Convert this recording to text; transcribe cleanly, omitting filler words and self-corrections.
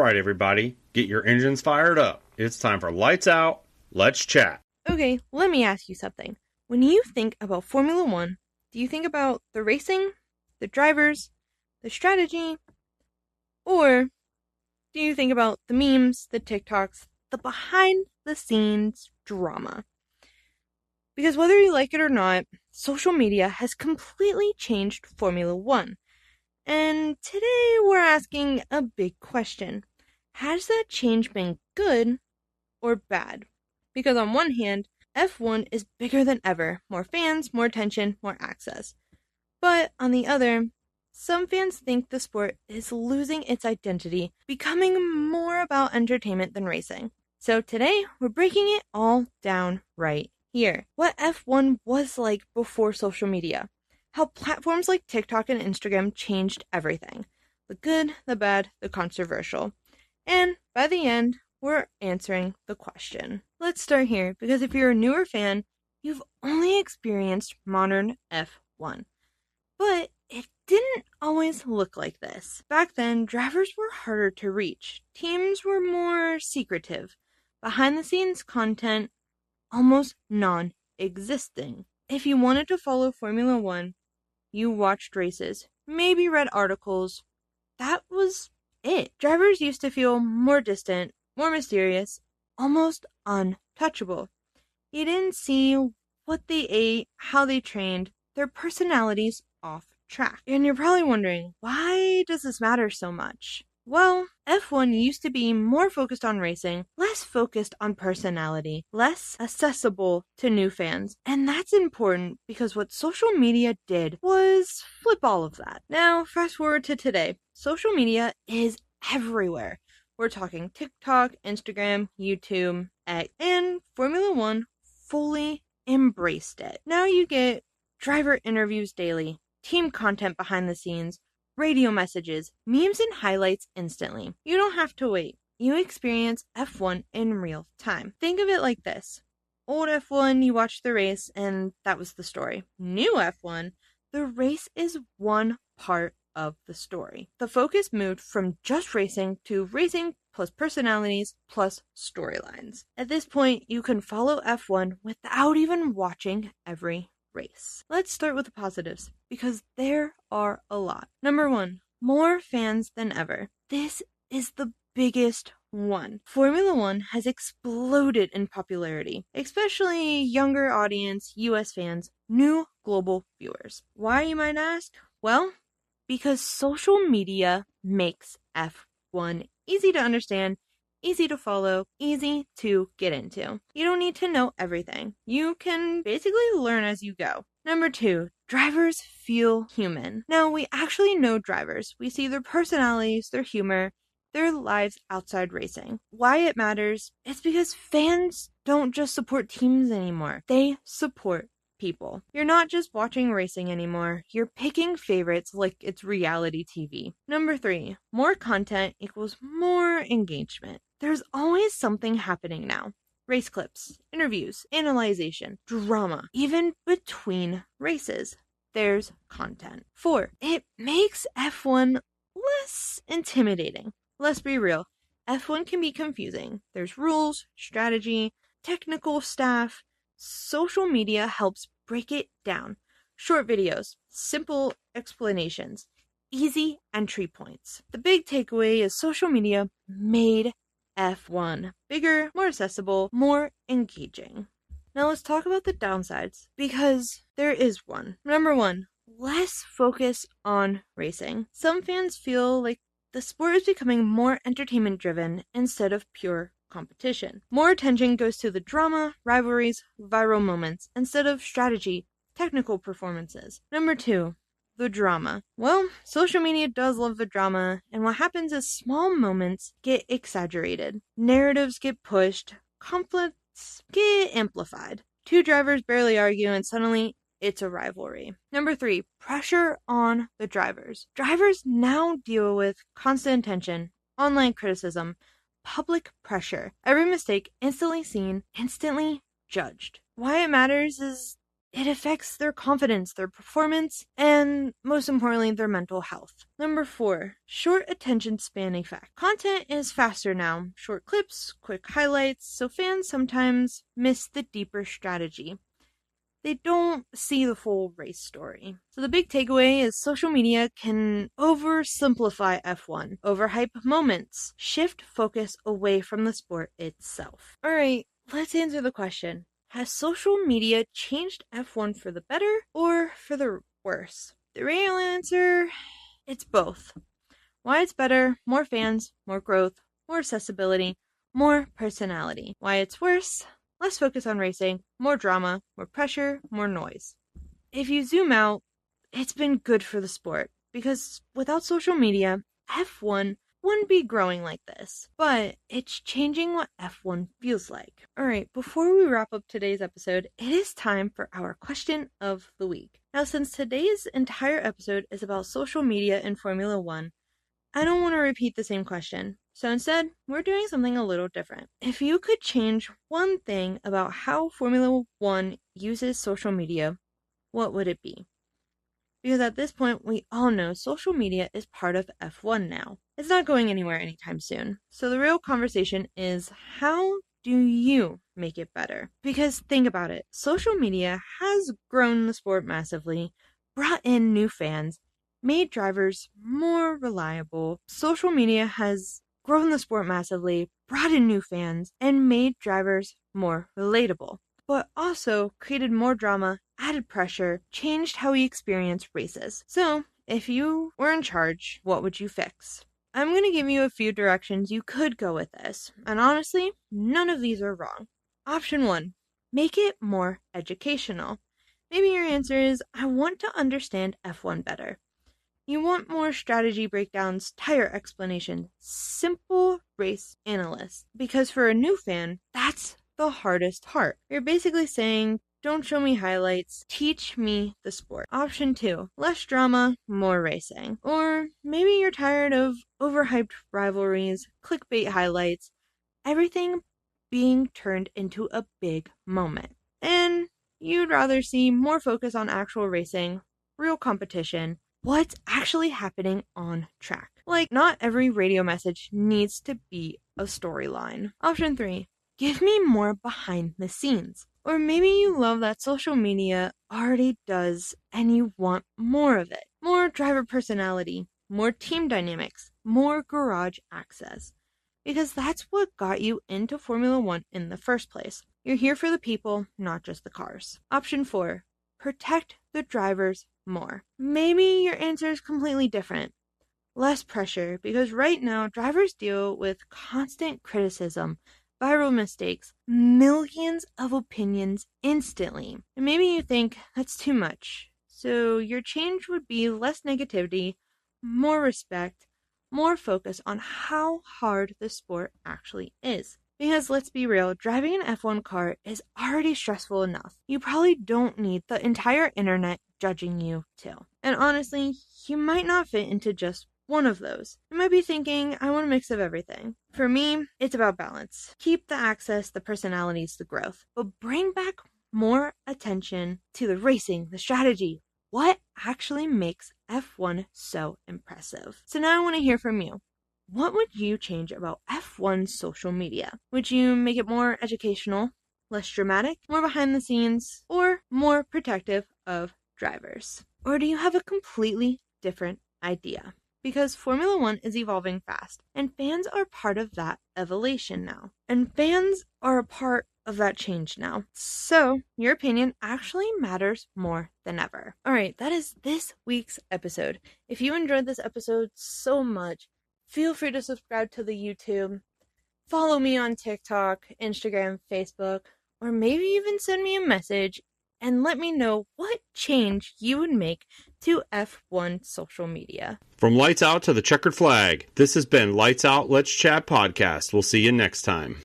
Alright everybody, get your engines fired up. It's time for Lights Out, Let's Chat. Okay, let me ask you something. When you think about Formula One, do you think about the racing, the drivers, the strategy, or do you think about the memes, the TikToks, the behind-the-scenes drama? Because whether you like it or not, social media has completely changed Formula One. And today we're asking a big question. Has that change been good or bad? Because on one hand, F1 is bigger than ever. More fans, more attention, more access. But on the other, some fans think the sport is losing its identity, becoming more about entertainment than racing. So today, we're breaking it all down right here. What F1 was like before social media. How platforms like TikTok and Instagram changed everything. The good, the bad, the controversial. And by the end, we're answering the question. Let's start here, because if you're a newer fan, you've only experienced modern F1. But it didn't always look like this. Back then, drivers were harder to reach. Teams were more secretive. Behind-the-scenes content almost non-existing. If you wanted to follow Formula One, you watched races, maybe read articles. That was it. Drivers used to feel more distant, more mysterious, almost untouchable. You didn't see what they ate, how they trained, their personalities off track. And you're probably wondering, why does this matter so much? Well, F1 used to be more focused on racing, less focused on personality, less accessible to new fans. And that's important because what social media did was flip all of that. Now, fast forward to today. Social media is everywhere. We're talking TikTok, Instagram, YouTube, X, and Formula One fully embraced it. Now you get driver interviews daily, team content behind the scenes, radio messages, memes, and highlights instantly. You don't have to wait. You experience F1 in real time. Think of it like this. Old F1, you watched the race, and that was the story. New F1, the race is one part of the story. The focus moved from just racing to racing plus personalities plus storylines. At this point, you can follow F1 without even watching every race. Let's start with the positives, because there are a lot. Number one, more fans than ever. This is the biggest one. Formula One has exploded in popularity, especially younger audience, US fans, new global viewers. Why, you might ask? Well, because social media makes F1 easy to understand, easy to follow, easy to get into. You don't need to know everything. You can basically learn as you go. Number two, drivers feel human. Now, we actually know drivers. We see their personalities, their humor, their lives outside racing. Why it matters is because fans don't just support teams anymore. They support people. You're not just watching racing anymore. You're picking favorites like it's reality TV. Number three, more content equals more engagement. There's always something happening now. Race clips, interviews, analyzation, drama. Even between races, there's content. 4. It makes F1 less intimidating. Let's be real. F1 can be confusing. There's rules, strategy, technical staff. Social media helps break it down. Short videos, simple explanations, easy entry points. The big takeaway is social media made F1 bigger, more accessible, more engaging. Now let's talk about the downsides, because there is one. Number one, less focus on racing. Some fans feel like the sport is becoming more entertainment driven instead of pure competition. More attention goes to the drama, rivalries, viral moments, instead of strategy, technical performances. Number two, the drama. Well, social media does love the drama, and what happens is small moments get exaggerated. Narratives get pushed, conflicts get amplified. Two drivers barely argue, and suddenly it's a rivalry. Number three, pressure on the drivers. Drivers now deal with constant attention, online criticism, public pressure. Every mistake instantly seen, instantly judged. Why it matters is it affects their confidence, their performance, and most importantly, their mental health. Number 4, short attention span effect. Content is faster now, short clips, quick highlights, so fans sometimes miss the deeper strategy. They don't see the full race story. So the big takeaway is social media can oversimplify F1, overhype moments, shift focus away from the sport itself. Alright, let's answer the question. Has social media changed F1 for the better or for the worse? The real answer, it's both. Why it's better, more fans, more growth, more accessibility, more personality. Why it's worse, less focus on racing, more drama, more pressure, more noise. If you zoom out, it's been good for the sport, because without social media, F1 wouldn't be growing like this, but it's changing what F1 feels like. Alright, before we wrap up today's episode, it is time for our question of the week. Now, since today's entire episode is about social media in Formula 1, I don't want to repeat the same question. So instead, we're doing something a little different. If you could change one thing about how Formula 1 uses social media, what would it be? Because at this point, we all know social media is part of F1 now. It's not going anywhere anytime soon. So the real conversation is, how do you make it better? Because think about it, social media has grown the sport massively, brought in new fans, made drivers more reliable. Social media has grown the sport massively, brought in new fans, and made drivers more relatable, but also created more drama, added pressure, changed how we experience races. So, if you were in charge, what would you fix? I'm going to give you a few directions you could go with this, and honestly, none of these are wrong. Option 1, make it more educational. Maybe your answer is, I want to understand F1 better. You want more strategy breakdowns, tire explanations, simple race analysis. Because for a new fan, that's the hardest part. You're basically saying, don't show me highlights, teach me the sport. Option 2, less drama, more racing. Or maybe you're tired of overhyped rivalries, clickbait highlights, everything being turned into a big moment. And you'd rather see more focus on actual racing, real competition, what's actually happening on track. Like, not every radio message needs to be a storyline. Option 3, give me more behind the scenes. Or maybe you love that social media already does and you want more of it. More driver personality, more team dynamics, more garage access. Because that's what got you into Formula 1 in the first place. You're here for the people, not just the cars. Option 4, protect the drivers more. Maybe your answer is completely different. Less pressure, because right now drivers deal with constant criticism, viral mistakes, millions of opinions instantly. And maybe you think that's too much. So your change would be less negativity, more respect, more focus on how hard the sport actually is. Because let's be real, driving an F1 car is already stressful enough. You probably don't need the entire internet judging you too. And honestly, you might not fit into just one of those. You might be thinking, I want a mix of everything. For me, it's about balance. Keep the access, the personalities, the growth, but bring back more attention to the racing, the strategy. What actually makes F1 so impressive? So now I want to hear from you. What would you change about F1's social media? Would you make it more educational, less dramatic, more behind the scenes, or more protective of drivers? Or do you have a completely different idea? Because Formula 1 is evolving fast, and fans are part of that evolution now. And fans are a part of that change now. So, your opinion actually matters more than ever. Alright, that is this week's episode. If you enjoyed this episode so much, feel free to subscribe to the YouTube, follow me on TikTok, Instagram, Facebook, or maybe even send me a message and let me know what change you would make to F1 social media. From Lights Out to the Checkered Flag, this has been Lights Out, Let's Chat podcast. We'll see you next time.